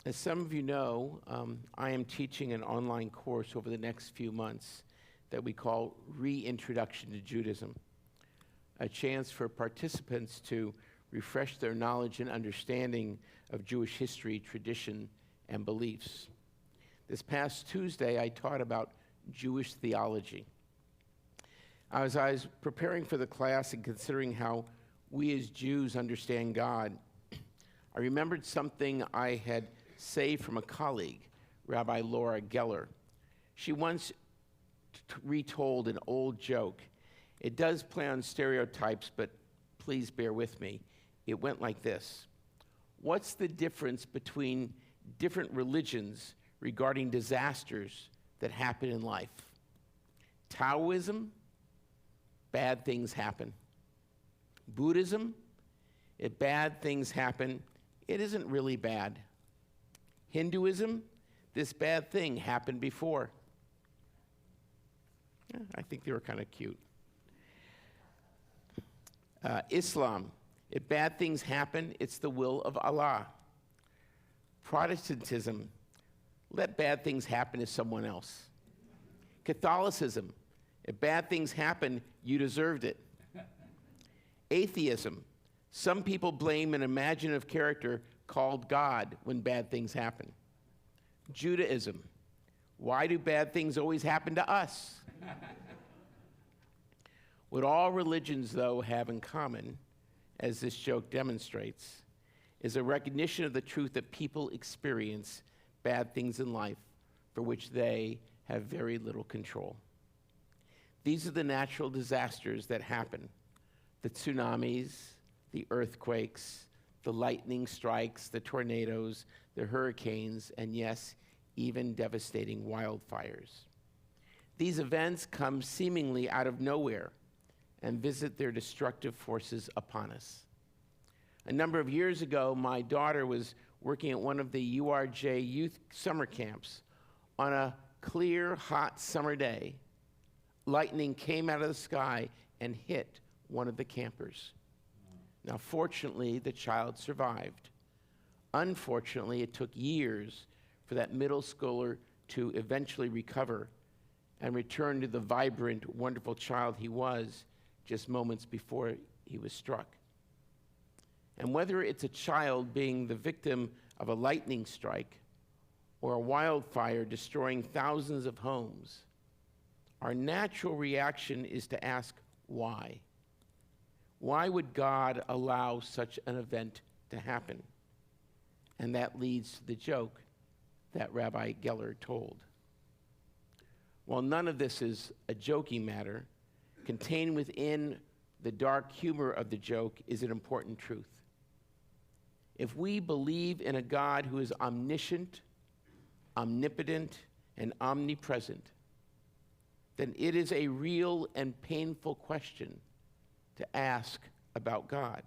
As some of you know, I am teaching an online course over the next few months that we call Reintroduction to Judaism, a chance for participants to refresh their knowledge and understanding of Jewish history, tradition, and beliefs. This past Tuesday, I taught about Jewish theology. As I was preparing for the class and considering how we as Jews understand God, I remembered something I had saved from a colleague, Rabbi Laura Geller. She once retold an old joke. It does play on stereotypes, but please bear with me. It went like this. What's the difference between different religions regarding disasters that happen in life? Taoism, bad things happen. Buddhism, if bad things happen, it isn't really bad. Hinduism, this bad thing happened before. Yeah, I think they were kind of cute. Islam, if bad things happen, it's the will of Allah. Protestantism, let bad things happen to someone else. Catholicism, if bad things happen, you deserved it. Atheism, some people blame an imaginative character called God when bad things happen. Judaism, why do bad things always happen to us? What all religions, though, have in common, as this joke demonstrates, is a recognition of the truth that people experience bad things in life for which they have very little control. These are the natural disasters that happen: the tsunamis, the earthquakes, the lightning strikes, the tornadoes, the hurricanes, and yes, even devastating wildfires. These events come seemingly out of nowhere and visit their destructive forces upon us. A number of years ago, my daughter was working at one of the URJ youth summer camps. On a clear, hot summer day, lightning came out of the sky and hit one of the campers. Now, fortunately, the child survived. Unfortunately, it took years for that middle schooler to eventually recover and return to the vibrant, wonderful child he was just moments before he was struck. And whether it's a child being the victim of a lightning strike or a wildfire destroying thousands of homes, our natural reaction is to ask, why? Why would God allow such an event to happen? And that leads to the joke that Rabbi Geller told. While none of this is a joking matter, contained within the dark humor of the joke is an important truth. If we believe in a God who is omniscient, omnipotent, and omnipresent, then it is a real and painful question to ask about God.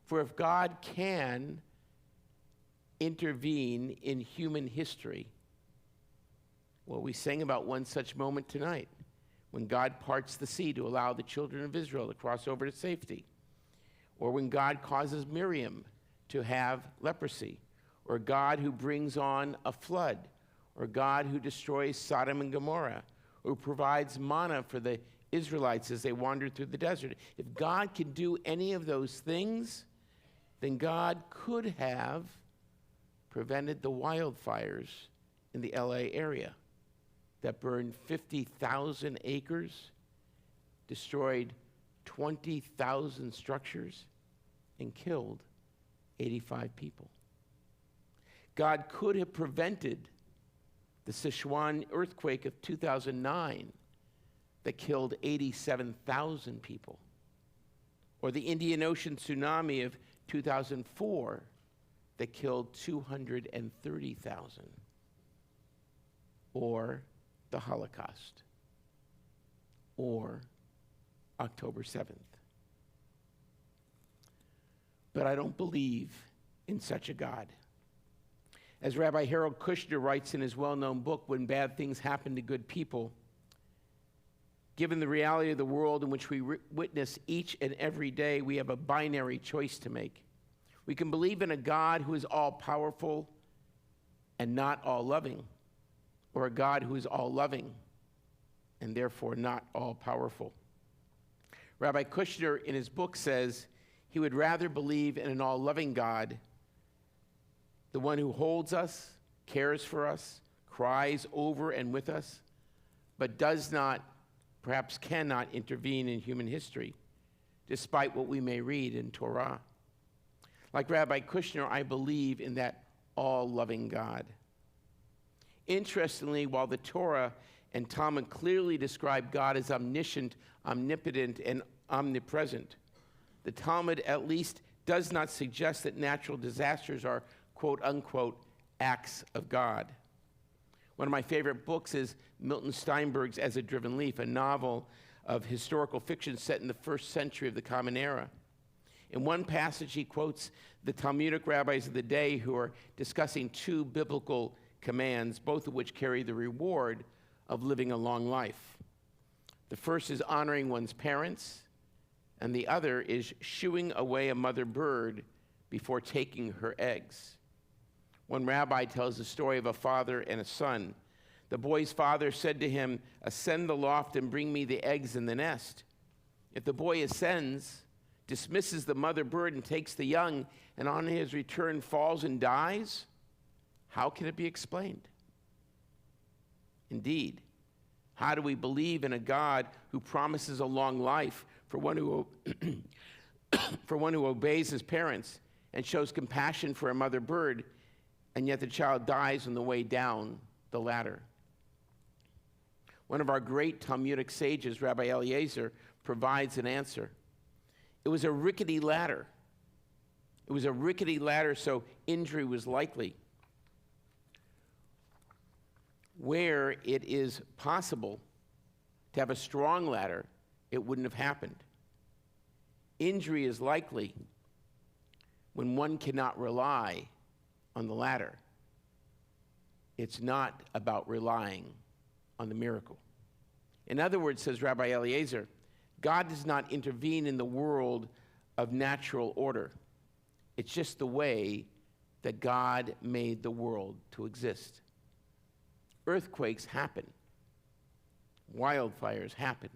For if God can intervene in human history, well, we sang about one such moment tonight, when God parts the sea to allow the children of Israel to cross over to safety, or when God causes Miriam to have leprosy, or God who brings on a flood, or God who destroys Sodom and Gomorrah, or provides manna for the Israelites as they wandered through the desert. If God can do any of those things, then God could have prevented the wildfires in the LA area that burned 50,000 acres, destroyed 20,000 structures, and killed 85 people. God could have prevented the Sichuan earthquake of 2009 that killed 87,000 people, or the Indian Ocean tsunami of 2004 that killed 230,000, or the Holocaust, or October 7th. But I don't believe in such a God. As Rabbi Harold Kushner writes in his well-known book, When Bad Things Happen to Good People, given the reality of the world in which we witness each and every day, we have a binary choice to make. We can believe in a God who is all-powerful and not all-loving, or a God who is all-loving and therefore not all-powerful. Rabbi Kushner, in his book, says he would rather believe in an all-loving God, the one who holds us, cares for us, cries over and with us, but does not, perhaps cannot intervene in human history, despite what we may read in Torah. Like Rabbi Kushner, I believe in that all-loving God. Interestingly, while the Torah and Talmud clearly describe God as omniscient, omnipotent, and omnipresent, the Talmud at least does not suggest that natural disasters are, quote unquote, acts of God. One of my favorite books is Milton Steinberg's As a Driven Leaf, a novel of historical fiction set in the first century of the Common Era. In one passage, he quotes the Talmudic rabbis of the day who are discussing two biblical commands, both of which carry the reward of living a long life. The first is honoring one's parents, and the other is shooing away a mother bird before taking her eggs. One rabbi tells the story of a father and a son. The boy's father said to him, "Ascend the loft and bring me the eggs in the nest." If the boy ascends, dismisses the mother bird and takes the young, and on his return falls and dies, how can it be explained? Indeed, how do we believe in a God who promises a long life for one who for one who obeys his parents and shows compassion for a mother bird, and yet the child dies on the way down the ladder? One of our great Talmudic sages, Rabbi Eliezer, provides an answer. It was a rickety ladder. It was a rickety ladder, so injury was likely. Where it is possible to have a strong ladder, it wouldn't have happened. Injury is likely when one cannot rely on the ladder. It's not about relying on the miracle. In other words, says Rabbi Eliezer, God does not intervene in the world of natural order. It's just the way that God made the world to exist. Earthquakes happen. Wildfires happen.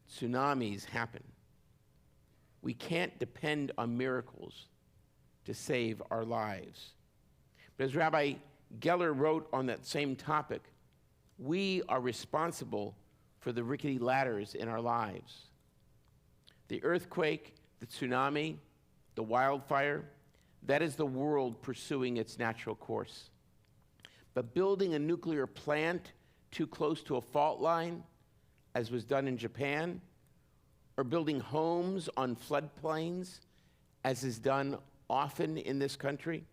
Tsunamis happen. We can't depend on miracles to save our lives. But as Rabbi Geller wrote on that same topic, we are responsible for the rickety ladders in our lives. The earthquake, the tsunami, the wildfire, that is the world pursuing its natural course. But building a nuclear plant too close to a fault line, as was done in Japan, or building homes on floodplains, as is done often in this country,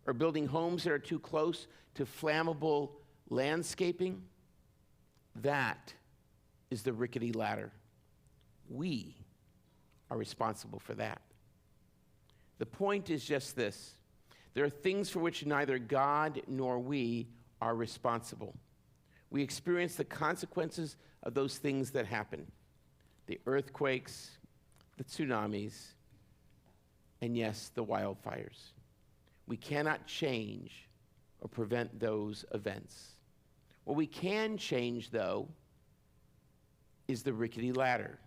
or building homes that are too close to flammable landscaping, that is the rickety ladder. We are responsible for that. The point is just this. There are things for which neither God nor we are responsible. We experience the consequences of those things that happen. The earthquakes, the tsunamis, and yes, the wildfires. We cannot change or prevent those events. What we can change, though, is the rickety ladder.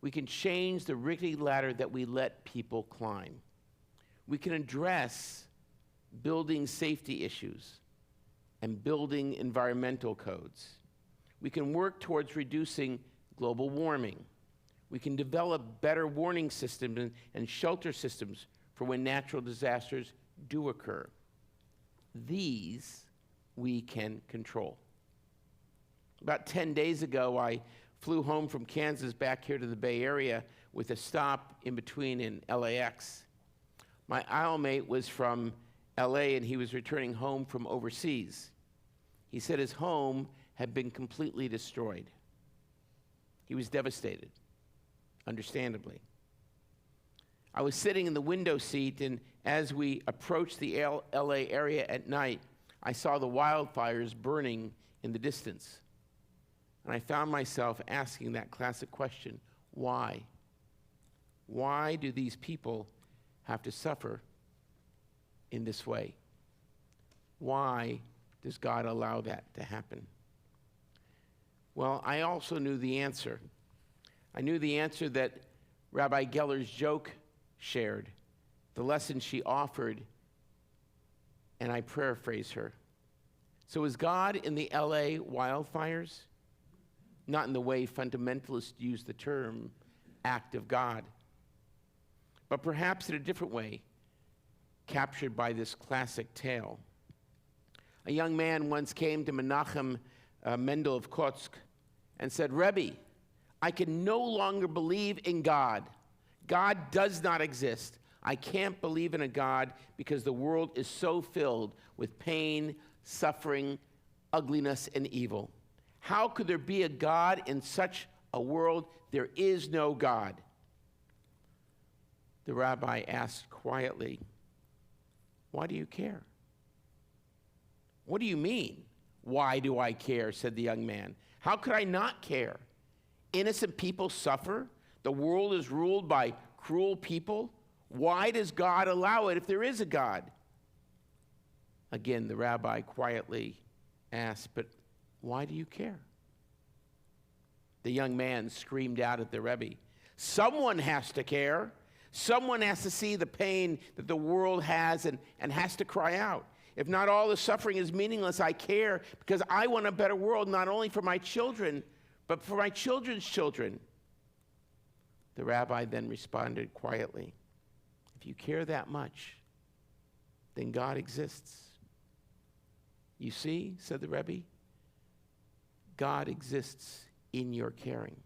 We can change the rickety ladder that we let people climb. We can address building safety issues and building environmental codes. We can work towards reducing global warming. We can develop better warning systems and shelter systems for when natural disasters do occur. These we can control. About 10 days ago, I flew home from Kansas back here to the Bay Area with a stop in between in LAX. My aisle mate was from LA and he was returning home from overseas. He said his home had been completely destroyed. He was devastated, understandably. I was sitting in the window seat, and as we approached the LA area at night, I saw the wildfires burning in the distance. And I found myself asking that classic question, why? Why do these people have to suffer in this way? Why does God allow that to happen? Well, I also knew the answer. I knew the answer that Rabbi Geller's joke shared, the lesson she offered, and I paraphrase her. So is God in the LA wildfires? Not in the way fundamentalists use the term act of God, but perhaps in a different way, captured by this classic tale. A young man once came to Menachem Mendel of Kotsk and said, Rabbi, I can no longer believe in God. God does not exist. I can't believe in a God because the world is so filled with pain, suffering, ugliness, and evil. How could there be a God in such a world? There is no God. The rabbi asked quietly, why do you care? What do you mean? Why do I care? Said the young man. How could I not care? Innocent people suffer. The world is ruled by cruel people. Why does God allow it if there is a God? Again, the rabbi quietly asked, but why do you care? The young man screamed out at the Rebbe, someone has to care. Someone has to see the pain that the world has and has to cry out. If not, all the suffering is meaningless. I care because I want a better world, not only for my children, but for my children's children. The rabbi then responded quietly, if you care that much, then God exists. You see, said the Rebbe, God exists in your caring.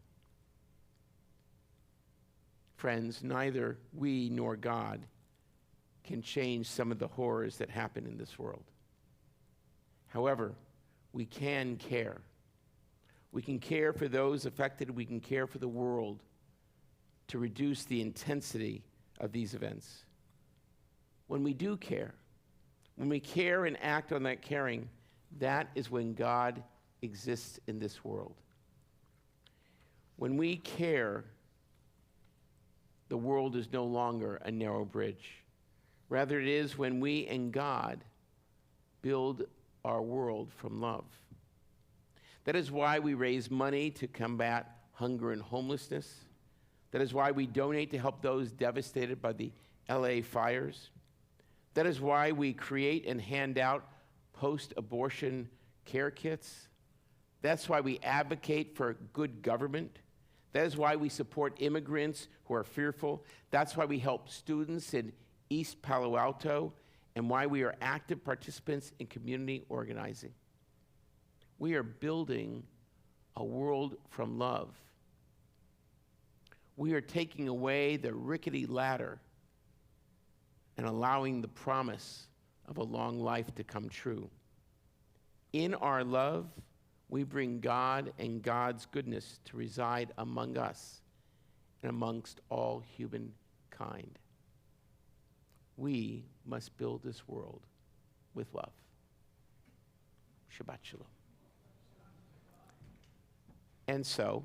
Friends, neither we nor God can change some of the horrors that happen in this world. However, we can care. We can care for those affected. We can care for the world to reduce the intensity of these events. When we do care, when we care and act on that caring, that is when God exists in this world. When we care, the world is no longer a narrow bridge. Rather, it is when we and God build our world from love. That is why we raise money to combat hunger and homelessness. That is why we donate to help those devastated by the LA fires. That is why we create and hand out post-abortion care kits. That's why we advocate for good government. That is why we support immigrants who are fearful. That's why we help students in East Palo Alto, and why we are active participants in community organizing. We are building a world from love. We are taking away the rickety ladder and allowing the promise of a long life to come true. In our love, we bring God and God's goodness to reside among us and amongst all humankind. We must build this world with love. Shabbat Shalom. And so,